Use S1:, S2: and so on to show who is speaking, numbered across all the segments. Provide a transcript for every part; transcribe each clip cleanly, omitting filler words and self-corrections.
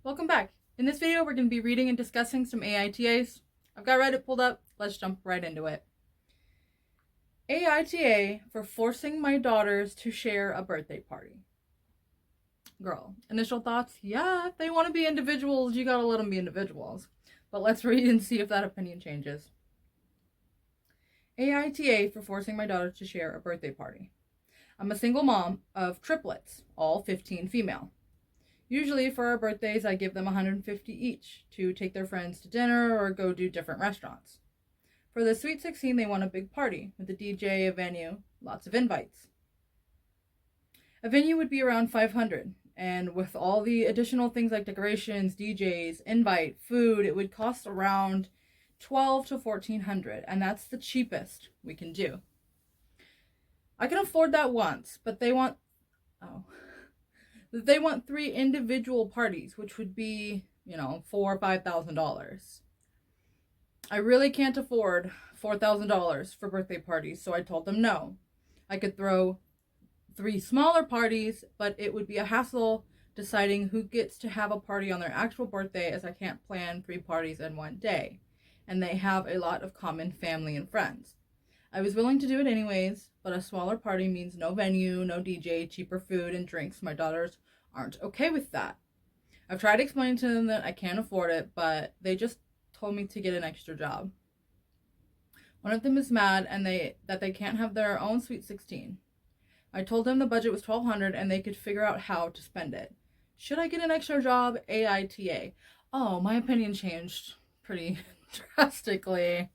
S1: Welcome back. In this video, we're going to be reading and discussing some AITAs. I've got Reddit pulled up. Let's jump right into it. AITA for forcing my daughters to share a birthday party. Girl, initial thoughts? Yeah, if they want to be individuals, you gotta let them be individuals. But let's read and see if that opinion changes. AITA for forcing my daughters to share a birthday party. I'm a single mom of triplets, all 15 female. Usually for our birthdays, I give them $150 each to take their friends to dinner or go do different restaurants. For the Sweet 16, they want a big party with a DJ, a venue, lots of invites. A venue would be around $500, and with all the additional things like decorations, DJs, invite, food, it would cost around $1,200 to $1,400, and that's the cheapest we can do. I can afford that once, but they want three individual parties, which would be, $4,000 or $5,000. I really can't afford $4,000 for birthday parties, so I told them no. I could throw 3 smaller parties, but it would be a hassle deciding who gets to have a party on their actual birthday, as I can't plan 3 parties in one day, and they have a lot of common family and friends. I was willing to do it anyways, but a smaller party means no venue, no DJ, cheaper food and drinks. My daughters aren't okay with that. I've tried explaining to them that I can't afford it, but they just told me to get an extra job. One of them is mad and that they can't have their own Sweet 16. I told them the budget was $1,200 and they could figure out how to spend it. Should I get an extra job? AITA. Oh, my opinion changed pretty drastically.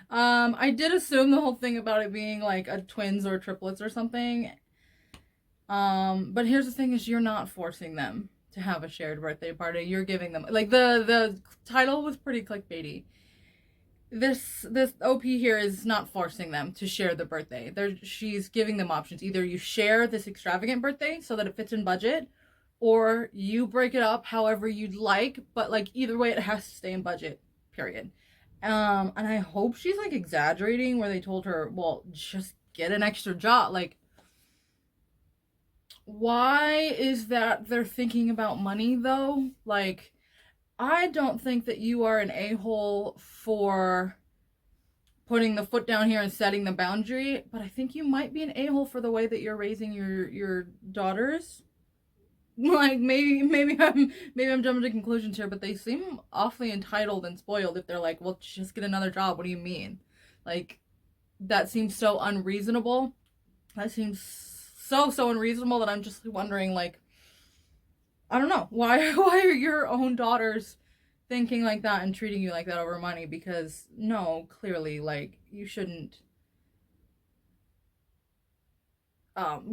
S1: I did assume the whole thing about it being like a twins or triplets or something. But here's the thing is you're not forcing them to have a shared birthday party. You're giving them, like, the title was pretty clickbaity. This OP here is not forcing them to share the birthday. She's giving them options. Either you share this extravagant birthday so that it fits in budget, or you break it up however you'd like, but like either way it has to stay in budget, period. And I hope she's like exaggerating where they told her, well, just get an extra job. Like, why is that they're thinking about money though? Like, I don't think that you are an a-hole for putting the foot down here and setting the boundary, but I think you might be an a-hole for the way that you're raising your daughters. Like, maybe I'm jumping to conclusions here, but they seem awfully entitled and spoiled if they're like, well, just get another job. What do you mean? Like, that seems so unreasonable. That seems so unreasonable that I'm just wondering, like, I don't know, why are your own daughters thinking like that and treating you like that over money? Because no, clearly, like, you shouldn't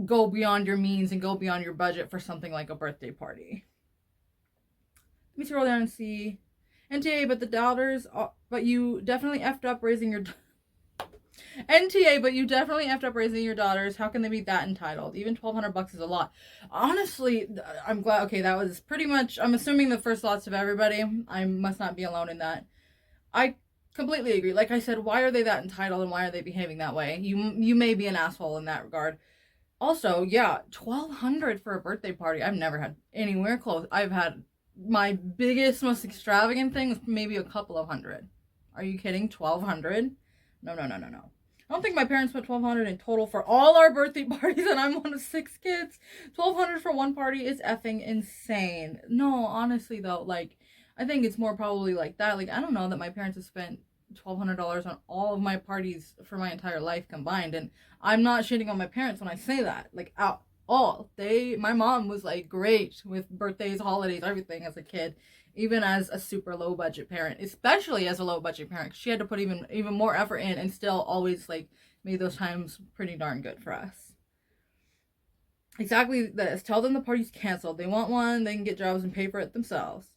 S1: go beyond your means and go beyond your budget for something like a birthday party. Let me scroll down and see. NTA, but you definitely effed up raising your NTA, but you definitely effed up raising your daughters. How can they be that entitled? Even $1,200 is a lot. Honestly, I'm glad. Okay, that was pretty much, I'm assuming the first thoughts of everybody. I must not be alone in that. I completely agree. Like I said, why are they that entitled and why are they behaving that way? You may be an asshole in that regard. Also, yeah, $1,200 for a birthday party. I've never had anywhere close. I've had my biggest, most extravagant thing was maybe a couple of hundred. Are you kidding? $1,200? No. I don't think my parents put $1,200 in total for all our birthday parties, and I'm one of 6 kids. $1,200 for one party is effing insane. No, honestly though, like, I think it's more probably like that. Like, I don't know that my parents have spent $1,200 on all of my parties for my entire life combined, and I'm not shitting on my parents when I say that, like, at all. My mom was like great with birthdays, holidays, everything as a kid, even as a super low budget parent, especially as a low budget parent. She had to put even more effort in and still always like made those times pretty darn good for us. Exactly this. Tell them the party's canceled. They want one, they can get jobs and pay for it themselves.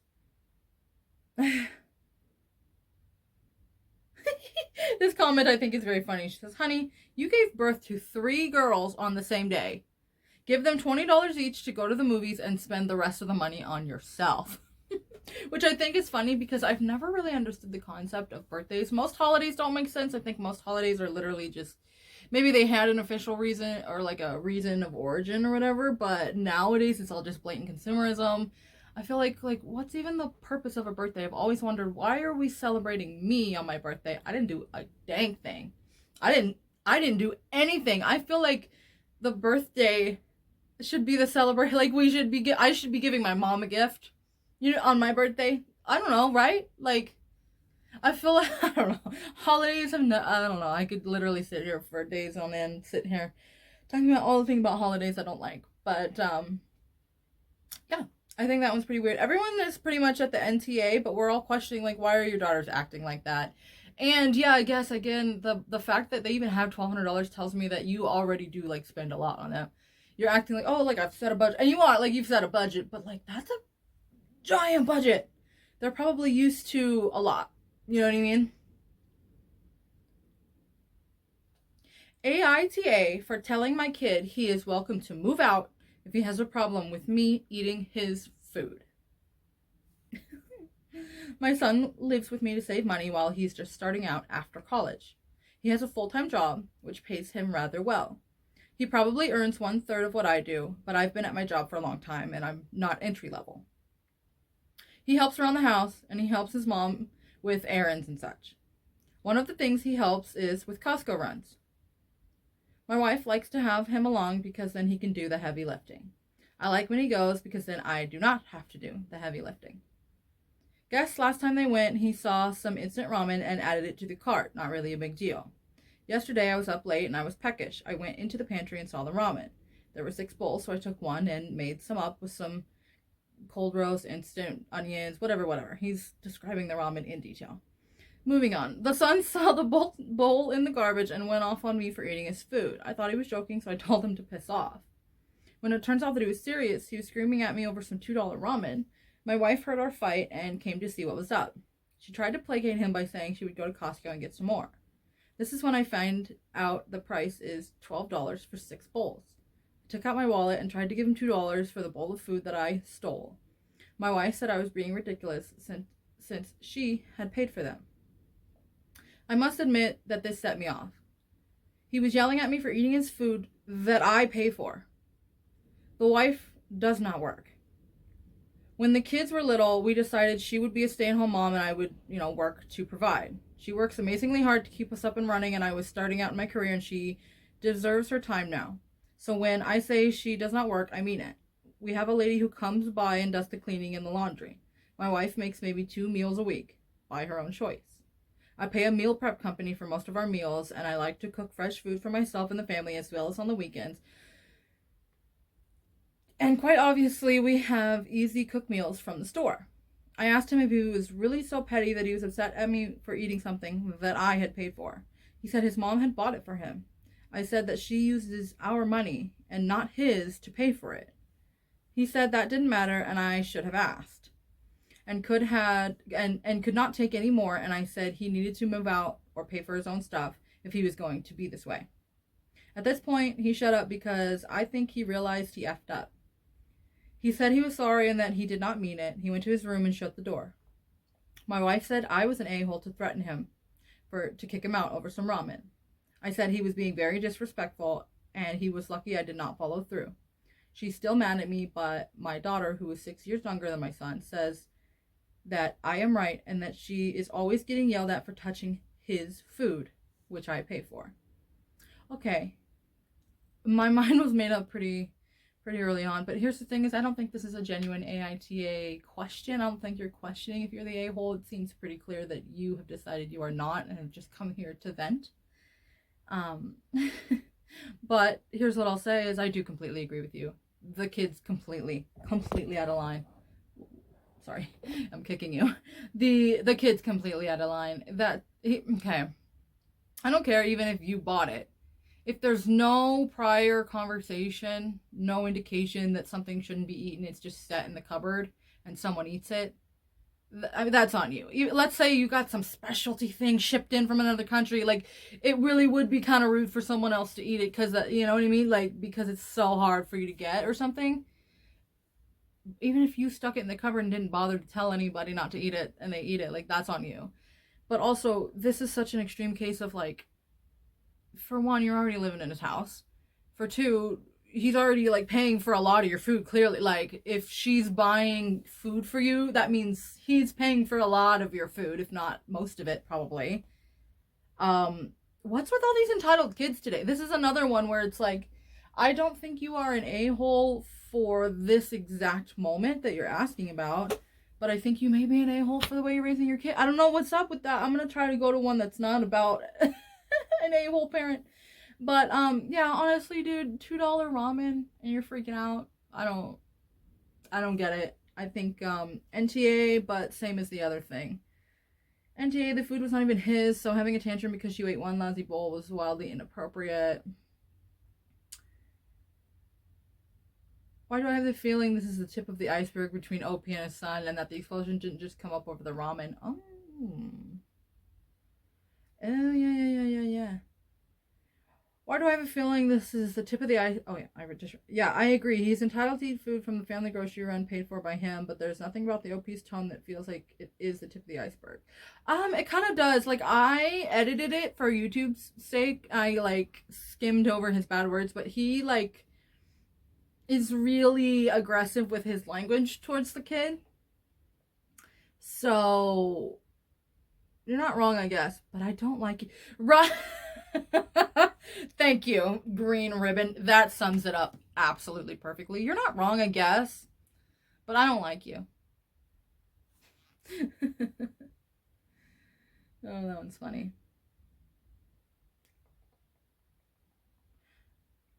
S1: This comment I think is very funny. She says, honey, you gave birth to 3 girls on the same day. Give them $20 each to go to the movies and spend the rest of the money on yourself. Which I think is funny because I've never really understood the concept of birthdays. Most holidays don't make sense. I think most holidays are literally just, maybe they had an official reason or like a reason of origin or whatever, but nowadays it's all just blatant consumerism. I feel like what's even the purpose of a birthday? I've always wondered, why are we celebrating me on my birthday? I didn't do a dang thing. I didn't do anything. I feel like the birthday should be the celebrate. Like I should be giving my mom a gift, on my birthday. I don't know, right? Like, I feel like I don't know. Holidays have no. I don't know. I could literally sit here for days on end, sit here talking about all the things about holidays I don't like. But yeah, I think that one's pretty weird. Everyone is pretty much at the NTA, but we're all questioning, like, why are your daughters acting like that? And yeah, I guess again, the fact that they even have $1,200 tells me that you already do like spend a lot on that. You're acting like, oh, like I've set a budget, and you are, like, you've set a budget, but like that's a giant budget. They're probably used to a lot. You know what I mean? AITA for telling my kid he is welcome to move out if he has a problem with me eating his food. My son lives with me to save money while he's just starting out after college. He has a full-time job, which pays him rather well. He probably earns 1/3 of what I do, but I've been at my job for a long time and I'm not entry level. He helps around the house and he helps his mom with errands and such. One of the things he helps is with Costco runs. My wife likes to have him along because then he can do the heavy lifting. I like when he goes because then I do not have to do the heavy lifting. Guess last time they went, he saw some instant ramen and added it to the cart. Not really a big deal. Yesterday I was up late and I was peckish. I went into the pantry and saw the ramen. There were 6 bowls, so I took one and made some up with some cold roast, instant onions, whatever. He's describing the ramen in detail. Moving on. The son saw the bowl in the garbage and went off on me for eating his food. I thought he was joking, so I told him to piss off. When it turns out that he was serious, he was screaming at me over some $2 ramen. My wife heard our fight and came to see what was up. She tried to placate him by saying she would go to Costco and get some more. This is when I find out the price is $12 for 6 bowls. I took out my wallet and tried to give him $2 for the bowl of food that I stole. My wife said I was being ridiculous since she had paid for them. I must admit that this set me off. He was yelling at me for eating his food that I pay for. The wife does not work. When the kids were little, we decided she would be a stay-at-home mom and I would, work to provide. She works amazingly hard to keep us up and running, and I was starting out in my career and she deserves her time now. So when I say she does not work, I mean it. We have a lady who comes by and does the cleaning and the laundry. My wife makes maybe 2 meals a week, by her own choice. I pay a meal prep company for most of our meals, and I like to cook fresh food for myself and the family as well as on the weekends. And quite obviously, we have easy cook meals from the store. I asked him if he was really so petty that he was upset at me for eating something that I had paid for. He said his mom had bought it for him. I said that she uses our money and not his to pay for it. He said that didn't matter and I should have asked. And could not take any more, and I said he needed to move out or pay for his own stuff if he was going to be this way. At this point, he shut up because I think he realized he effed up. He said he was sorry and that he did not mean it. He went to his room and shut the door. My wife said I was an a-hole to threaten him to kick him out over some ramen. I said he was being very disrespectful and he was lucky I did not follow through. She's still mad at me, but my daughter, who is 6 years younger than my son, says that I am right and that she is always getting yelled at for touching his food, which I pay for. Okay. My mind was made up pretty early on, but here's the thing is I don't think this is a genuine AITA question. I don't think you're questioning if you're the a-hole. It seems pretty clear that you have decided you are not and have just come here to vent. But here's what I'll say is I do completely agree with you. The kid's completely out of line. Sorry, I'm kicking you. The kid's completely out of line. Okay. I don't care even if you bought it. If there's no prior conversation, no indication that something shouldn't be eaten, it's just set in the cupboard and someone eats it, that's on you. Let's say you got some specialty thing shipped in from another country, like, it really would be kind of rude for someone else to eat it because, you know what I mean? Like, because it's so hard for you to get or something. Even if you stuck it in the cupboard and didn't bother to tell anybody not to eat it and they eat it, like, that's on you. But also, this is such an extreme case of, like, for one, you're already living in his house. For two, he's already like paying for a lot of your food. Clearly, like if she's buying food for you, that means he's paying for a lot of your food, if not most of it, probably. What's with all these entitled kids today? This is another one where it's like, I don't think you are an a-hole for this exact moment that you're asking about, but I think you may be an a-hole for the way you're raising your kid. I don't know what's up with that. I'm gonna try to go to one that's not about an a-hole parent. But yeah, honestly, dude, $2 ramen and you're freaking out. I don't get it. I think NTA, but same as the other thing. NTA, the food was not even his, so having a tantrum because you ate one lousy bowl was wildly inappropriate. Why do I have the feeling this is the tip of the iceberg between OP and his son, and that the explosion didn't just come up over the ramen? Oh. Oh, yeah. Why do I have a feeling this is the tip of the ice? Oh, yeah, I agree. He's entitled to eat food from the family grocery run paid for by him, but there's nothing about the OP's tone that feels like it is the tip of the iceberg. It kind of does. Like, I edited it for YouTube's sake. I, like, skimmed over his bad words, but he, like, is really aggressive with his language towards the kid. So, you're not wrong, I guess, but I don't like it. Right. Thank you, green ribbon. That sums it up absolutely perfectly. You're not wrong, I guess, but I don't like you. Oh, that one's funny.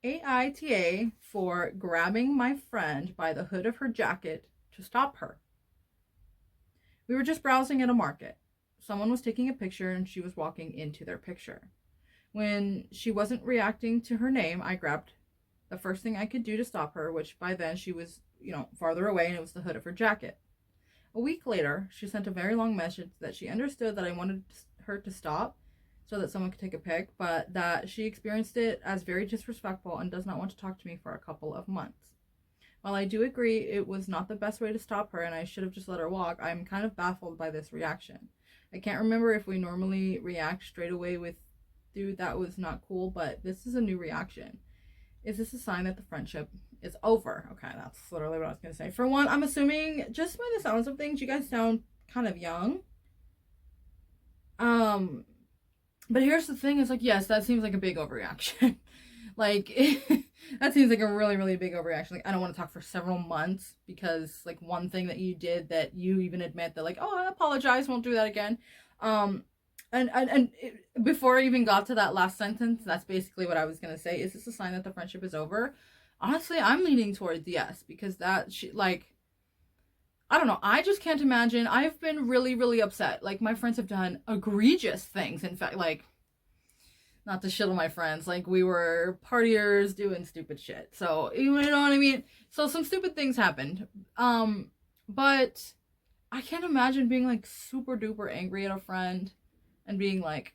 S1: AITA for grabbing my friend by the hood of her jacket to stop her. We were just browsing at a market. Someone was taking a picture and she was walking into their picture. When she wasn't reacting to her name, I grabbed the first thing I could do to stop her, which by then she was, farther away, and it was the hood of her jacket. A week later, she sent a very long message that she understood that I wanted her to stop so that someone could take a pic, but that she experienced it as very disrespectful and does not want to talk to me for a couple of months. While I do agree it was not the best way to stop her and I should have just let her walk, I'm kind of baffled by this reaction. I can't remember if we normally react straight away with, dude, that was not cool, but this is a new reaction. Is this a sign that the friendship is over? Okay, that's literally what I was going to say. For one, I'm assuming, just by the sounds of things, you guys sound kind of young. But here's the thing, is like, yes, that seems like a big overreaction. Like, that seems like a really, really big overreaction. Like, I don't want to talk for several months because, like, one thing that you did that you even admit that, like, oh, I apologize, won't do that again. Before I even got to that last sentence, that's basically what I was gonna say. Is this a sign that the friendship is over? Honestly, I'm leaning towards yes, because that I don't know. I just can't imagine. I've been really, really upset. Like, my friends have done egregious things. In fact, like, not to shit on my friends, like, we were partiers doing stupid shit. So, you know what I mean? So some stupid things happened. But I can't imagine being like super duper angry at a friend and being like,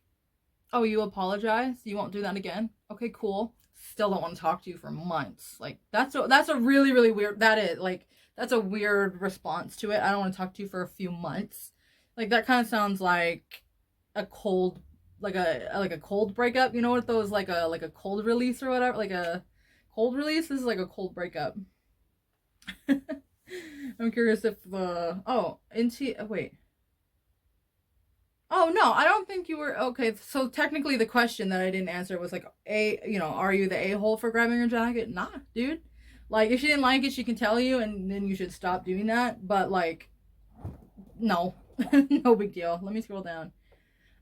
S1: oh, you apologize? You won't do that again? Okay, cool. Still don't want to talk to you for months. Like, that's a really, really weird, that's a weird response to it. I don't want to talk to you for a few months. Like, that kind of sounds like a cold, like a cold breakup. You know what those, like a cold release or whatever? Like a cold release? This is like a cold breakup. I'm curious if wait. Oh, no, I don't think you were, okay, so technically the question that I didn't answer was like, are you the a-hole for grabbing her jacket? Nah, dude. Like, if she didn't like it, she can tell you, and then you should stop doing that, but, like, no. No big deal. Let me scroll down.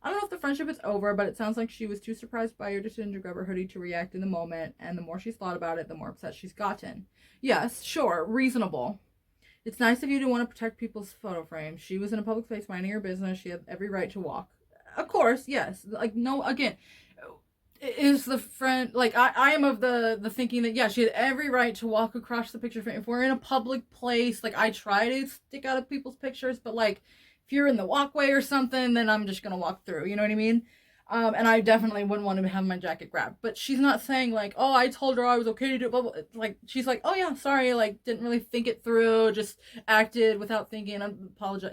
S1: I don't know if the friendship is over, but it sounds like she was too surprised by your decision to grab her hoodie to react in the moment, and the more she's thought about it, the more upset she's gotten. Yes, sure, reasonable. It's nice of you to want to protect people's photo frames. She was in a public space minding her business. She had every right to walk. Of course, yes. Like, no, again, is the friend, like, I am of the thinking that, yeah, she had every right to walk across the picture frame. If we're in a public place, like, I try to stick out of people's pictures, but, like, if you're in the walkway or something, then I'm just going to walk through. You know what I mean? And I definitely wouldn't want to have my jacket grabbed. But she's not saying, like, oh, I told her I was okay to do it. Blah, blah. Like, she's like, oh, yeah, sorry. Like, didn't really think it through. Just acted without thinking. I apologize,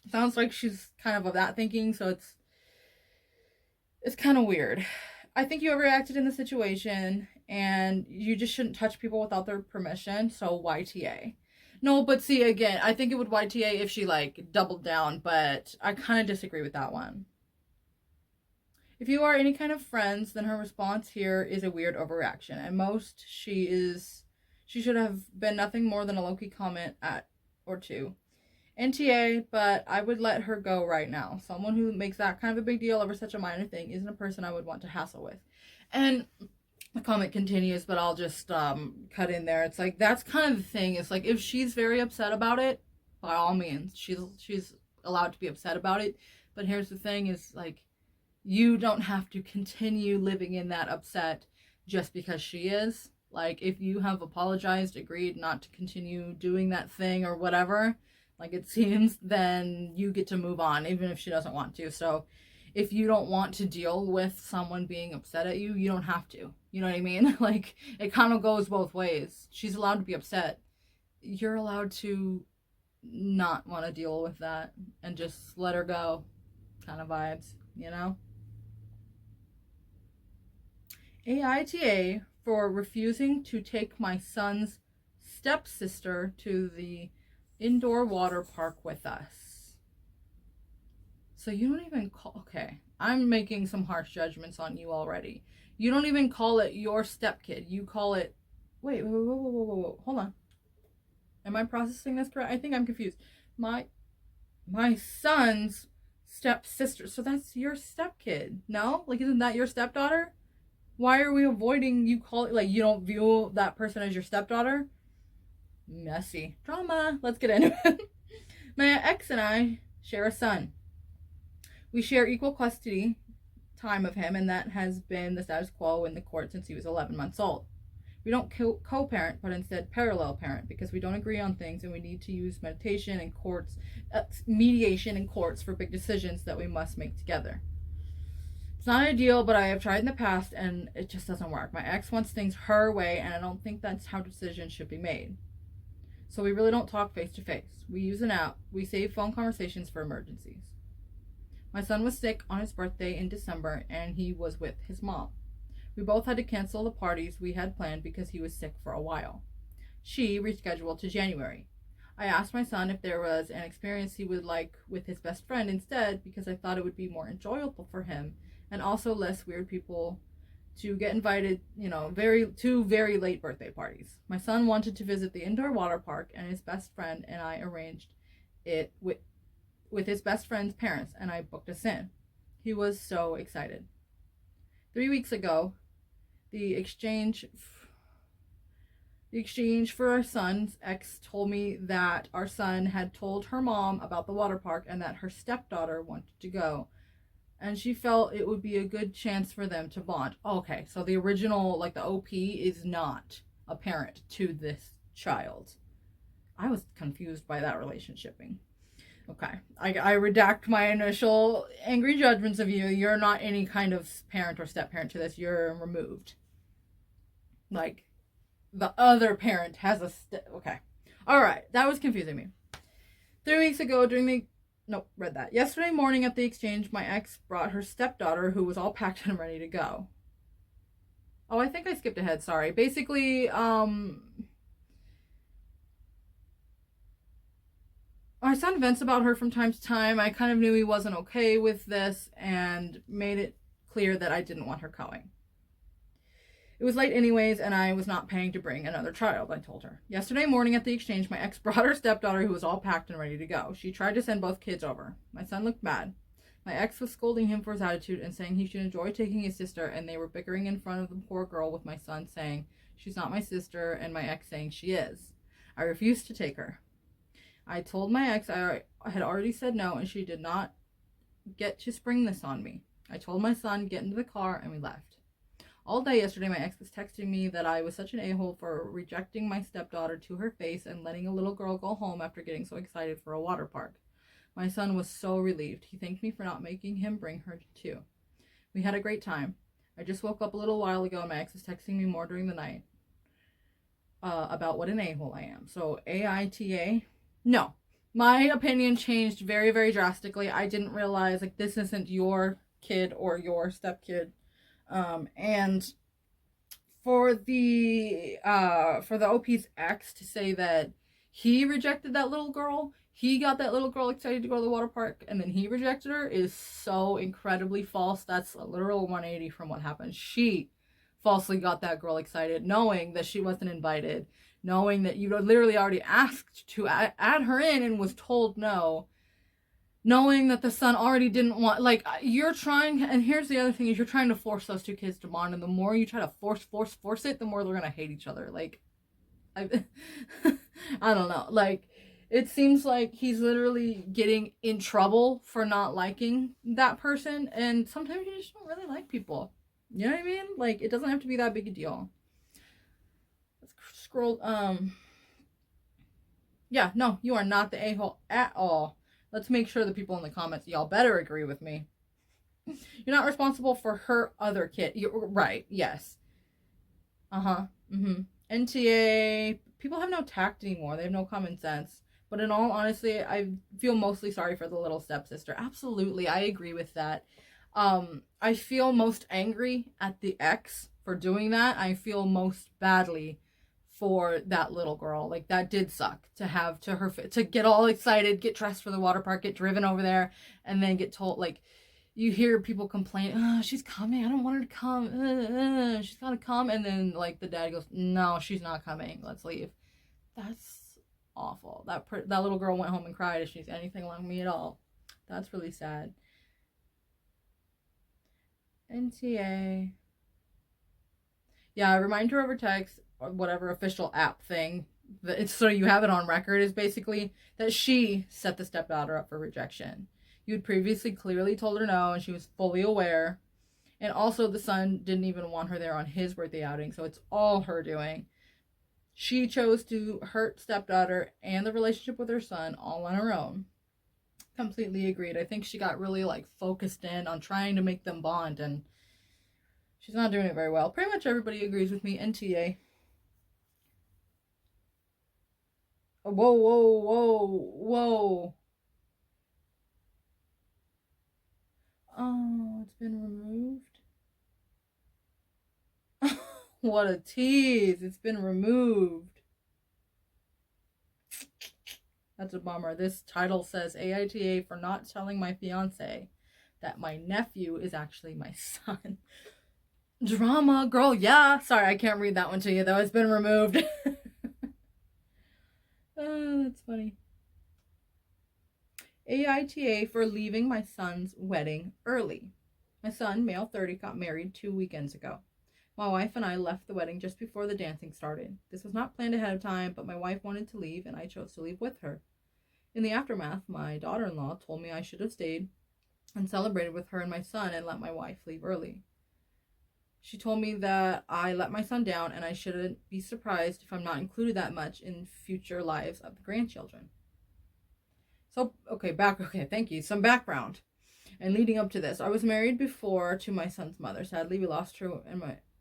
S1: Sounds like she's kind of that thinking. So it's kind of weird. I think you overreacted in the situation. and you just shouldn't touch people without their permission. So YTA. No, but see, again, I think it would YTA if she like doubled down, but I kind of disagree with that one. If you are any kind of friends, then her response here is a weird overreaction. At most, she should have been nothing more than a low-key comment at or two. NTA, but I would let her go right now. Someone who makes that kind of a big deal over such a minor thing isn't a person I would want to hassle with. And the comment continues, but I'll just cut in there. It's like, that's kind of the thing. It's like, if she's very upset about it, by all means, she's allowed to be upset about it. But here's the thing is, like, you don't have to continue living in that upset just because she is. Like, if you have apologized, agreed not to continue doing that thing or whatever, like it seems, then you get to move on, even if she doesn't want to. So if you don't want to deal with someone being upset at you, you don't have to. You know what I mean? Like, it kind of goes both ways. She's allowed to be upset. You're allowed to not want to deal with that and just let her go, kind of vibes, you know? AITA for refusing to take my son's stepsister to the indoor water park with us. So you don't even call... Okay, I'm making some harsh judgments on you already. You don't even call it your stepkid. You call it... Wait, whoa. Hold on. Am I processing this correct? I think I'm confused. My son's stepsister. So that's your stepkid. No? Like, isn't that your stepdaughter? Why are we avoiding you call it, like, you don't view that person as your stepdaughter? Messy. Drama. Let's get into it. My ex and I share a son. We share equal custody time of him, and that has been the status quo in the court since he was 11 months old. We don't co-parent, but instead parallel parent, because we don't agree on things and we need to use mediation and mediation in courts for big decisions that we must make together. It's not ideal, but I have tried in the past and it just doesn't work. My ex wants things her way, and I don't think that's how decisions should be made. So we really don't talk face to face. We use an app. We save phone conversations for emergencies. My son was sick on his birthday in December, and he was with his mom. We both had to cancel the parties we had planned because he was sick for a while. She rescheduled to January. I asked my son if there was an experience he would like with his best friend instead, because I thought it would be more enjoyable for him and also less weird people to get invited, to very late birthday parties. My son wanted to visit the indoor water park, and his best friend and I arranged it with his best friend's parents, and I booked us in. He was so excited. 3 weeks ago, the exchange for our son's ex told me that our son had told her mom about the water park and that her stepdaughter wanted to go. And she felt it would be a good chance for them to bond. Okay, so the original, like the OP, is not a parent to this child. I was confused by that relationshiping. Okay, I redact my initial angry judgments of you. You're not any kind of parent or step-parent to this. You're removed. Like, the other parent has a okay. Alright, that was confusing me. 3 weeks ago, read that. Yesterday morning at the exchange, my ex brought her stepdaughter, who was all packed and ready to go. Oh, I think I skipped ahead, sorry. Basically, my son vents about her from time to time. I kind of knew he wasn't okay with this and made it clear that I didn't want her going. It was late anyways, and I was not paying to bring another child, I told her. Yesterday morning at the exchange, my ex brought her stepdaughter, who was all packed and ready to go. She tried to send both kids over. My son looked mad. My ex was scolding him for his attitude and saying he should enjoy taking his sister, and they were bickering in front of the poor girl, with my son saying, "She's not my sister," and my ex saying she is. I refused to take her. I told my ex I had already said no, and she did not get to spring this on me. I told my son, get into the car, and we left. All day yesterday, my ex was texting me that I was such an a-hole for rejecting my stepdaughter to her face and letting a little girl go home after getting so excited for a water park. My son was so relieved. He thanked me for not making him bring her too. We had a great time. I just woke up a little while ago, and my ex was texting me more during the night about what an a-hole I am. So, AITA? No. My opinion changed very, very drastically. I didn't realize, like, this isn't your kid or your stepkid. And for the OP's ex to say that he rejected that little girl, he got that little girl excited to go to the water park, and then he rejected her, is so incredibly false. That's a literal 180 from what happened. She falsely got that girl excited, knowing that she wasn't invited, knowing that you literally already asked to add her in and was told no, knowing that the son already didn't want, like, you're trying, and here's the other thing, is you're trying to force those two kids to bond, and the more you try to force it, the more they're gonna hate each other. Like, I I don't know, like, it seems like he's literally getting in trouble for not liking that person, and sometimes you just don't really like people, you know what I mean? Like, it doesn't have to be that big a deal. Let's scroll. Yeah, no, you are not the a-hole at all. Let's make sure the people in the comments, y'all better agree with me. You're not responsible for her other kid. You're right, yes. NTA, people have no tact anymore. They have no common sense. But in all honesty, I feel mostly sorry for the little stepsister. Absolutely, I agree with that. I feel most angry at the ex for doing that. I feel most badly for that little girl. Like, that did suck to have to get all excited, get dressed for the water park, get driven over there, and then get told, like, you hear people complain, oh, she's coming, I don't want her to come, she's gotta come, and then, like, the dad goes, no, she's not coming, let's leave. That's awful. That little girl went home and cried if she's anything like me at all. That's really sad. NTA. Yeah, remind her over text, or whatever official app thing, it's so you have it on record, is basically that she set the stepdaughter up for rejection. You had previously clearly told her no, and she was fully aware. And also, the son didn't even want her there on his birthday outing, so it's all her doing. She chose to hurt stepdaughter and the relationship with her son all on her own. Completely agreed. I think she got really, like, focused in on trying to make them bond, and she's not doing it very well. Pretty much everybody agrees with me. NTA. Whoa, whoa, whoa, whoa. Oh, it's been removed. What a tease. It's been removed. That's a bummer. This title says AITA for not telling my fiance that my nephew is actually my son. Drama, girl, yeah. Sorry, I can't read that one to you, though. It's been removed. Oh, that's funny. AITA for leaving my son's wedding early. My son, male 30, got married 2 weekends ago. My wife and I left the wedding just before the dancing started. This was not planned ahead of time, but my wife wanted to leave, and I chose to leave with her. In the aftermath, my daughter-in-law told me I should have stayed and celebrated with her and my son and let my wife leave early. She told me that I let my son down and I shouldn't be surprised if I'm not included that much in future lives of the grandchildren. So, okay, thank you. Some background. And leading up to this, I was married before to my son's mother. Sadly, we lost her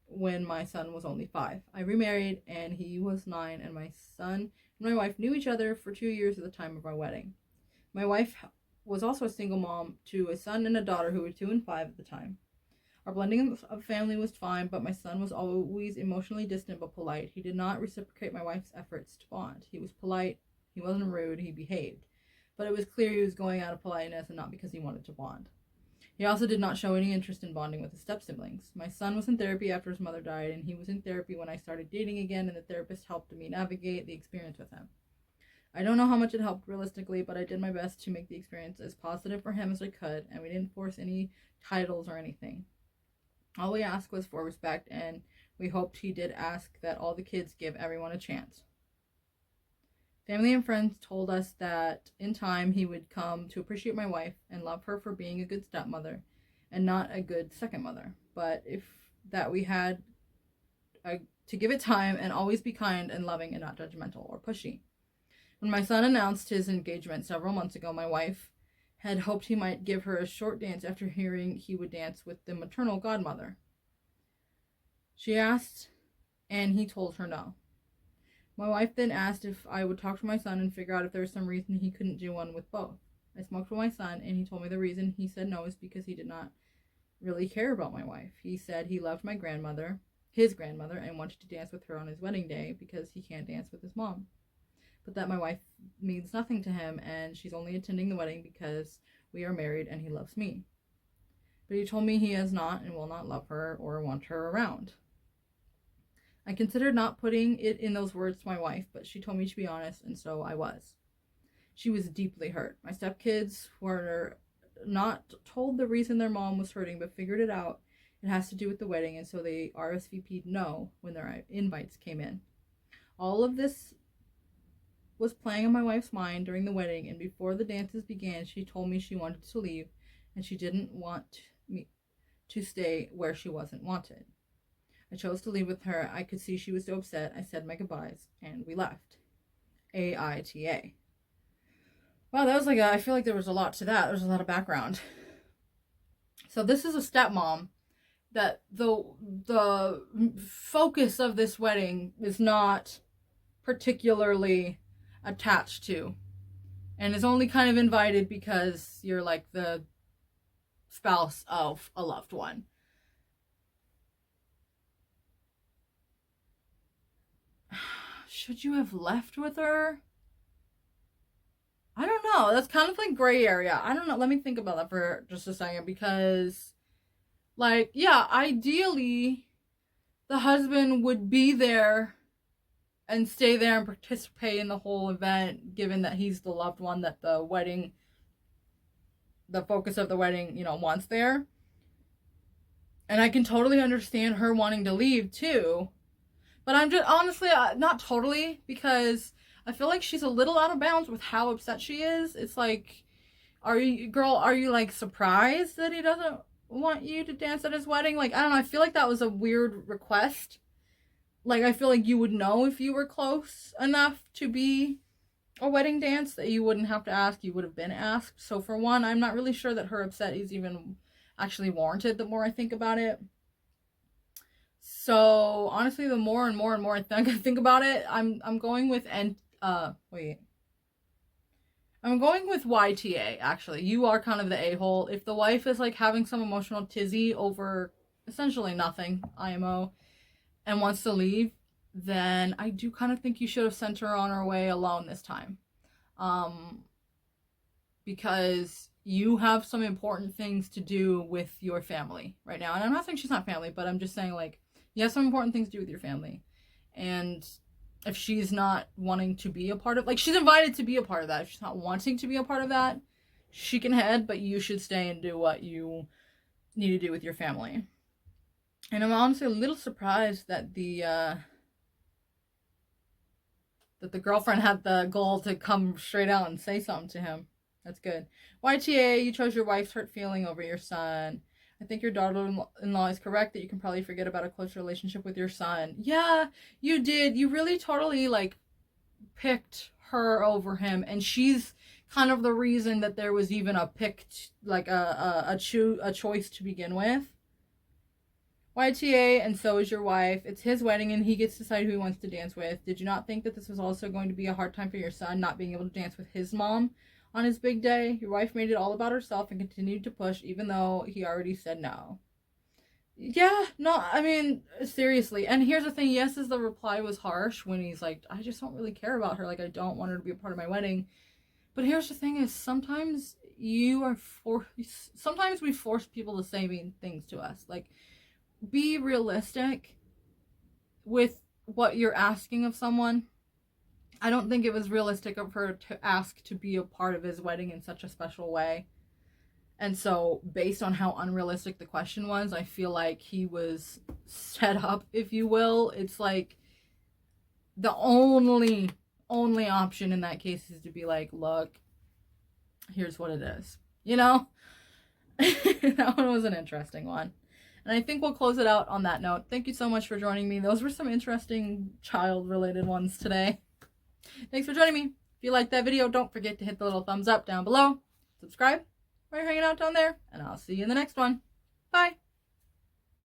S1: when my son was only 5. I remarried and he was 9, and my son and my wife knew each other for 2 years at the time of our wedding. My wife was also a single mom to a son and a daughter who were 2 and 5 at the time. Our blending of family was fine, but my son was always emotionally distant but polite. He did not reciprocate my wife's efforts to bond. He was polite, he wasn't rude, he behaved. But it was clear he was going out of politeness and not because he wanted to bond. He also did not show any interest in bonding with his step-siblings. My son was in therapy after his mother died, and he was in therapy when I started dating again, and the therapist helped me navigate the experience with him. I don't know how much it helped realistically, but I did my best to make the experience as positive for him as I could, and we didn't force any titles or anything. All we asked was for respect, and we hoped he did ask that all the kids give everyone a chance. Family and friends told us that in time he would come to appreciate my wife and love her for being a good stepmother and not a good second mother, but we had to give it time and always be kind and loving and not judgmental or pushy. When my son announced his engagement several months ago, my wife had hoped he might give her a short dance after hearing he would dance with the maternal godmother. She asked, and he told her no. My wife then asked if I would talk to my son and figure out if there was some reason he couldn't do one with both. I spoke to my son, and he told me the reason he said no is because he did not really care about my wife. He said he loved my grandmother. his grandmother and wanted to dance with her on his wedding day because he can't dance with his mom. But that my wife means nothing to him and she's only attending the wedding because we are married and he loves me. But he told me he has not and will not love her or want her around. I considered not putting it in those words to my wife, but she told me to be honest, and so I was. She was deeply hurt. My stepkids were not told the reason their mom was hurting, but figured it out. It has to do with the wedding, and so they RSVP'd no when their invites came in. All of this was playing on my wife's mind during the wedding, and before the dances began, she told me she wanted to leave, and she didn't want me to stay where she wasn't wanted. I chose to leave with her. I could see she was so upset. I said my goodbyes, and we left. AITA. Wow, that was I feel like there was a lot to that. There's a lot of background. So this is a stepmom that the focus of this wedding is not particularly attached to, and is only kind of invited because you're like the spouse of a loved one. Should you have left with her? I don't know. That's kind of gray area. I don't know. Let me think about that for just a second, because yeah, ideally the husband would be there and stay there and participate in the whole event, given that he's the loved one that the focus of the wedding, wants there. And I can totally understand her wanting to leave too. But I'm just, honestly, not totally, because I feel like she's a little out of bounds with how upset she is. It's are you surprised that he doesn't want you to dance at his wedding? I don't know, I feel like that was a weird request. I feel like you would know if you were close enough to be a wedding dance that you wouldn't have to ask, you would have been asked. So for one, I'm not really sure that her upset is even actually warranted the more I think about it. So honestly, the more and more and more I think about it, I'm going with I'm going with YTA, actually. You are kind of the a-hole. If the wife is having some emotional tizzy over essentially nothing, IMO, and wants to leave, then I do kind of think you should have sent her on her way alone this time. Because you have some important things to do with your family right now. And I'm not saying she's not family, but I'm just saying you have some important things to do with your family. And if she's not wanting to be a part of, she's invited to be a part of that. If she's not wanting to be a part of that, she can head, but you should stay and do what you need to do with your family. And I'm honestly a little surprised that the girlfriend had the goal to come straight out and say something to him. That's good. YTA, you chose your wife's hurt feeling over your son. I think your daughter-in-law is correct that you can probably forget about a close relationship with your son. Yeah, you did. You really totally picked her over him, and she's kind of the reason that there was even a picked a choice to begin with. YTA, and so is your wife. It's his wedding and he gets to decide who he wants to dance with. Did you not think that this was also going to be a hard time for your son, not being able to dance with his mom on his big day? Your wife made it all about herself and continued to push even though he already said no. Yeah, no, I mean, seriously. And here's the thing, yes, the reply was harsh when he's I just don't really care about her. I don't want her to be a part of my wedding. But here's the thing is, sometimes sometimes we force people to say mean things to us. Be realistic with what you're asking of someone. I don't think it was realistic of her to ask to be a part of his wedding in such a special way. And so, based on how unrealistic the question was, I feel like he was set up, if you will. It's the only option in that case is to be look, here's what it is. That one was an interesting one. And I think we'll close it out on that note. Thank you so much for joining me. Those were some interesting child-related ones today. Thanks for joining me. If you liked that video, don't forget to hit the little thumbs up down below. Subscribe while you're hanging out down there. And I'll see you in the next one. Bye.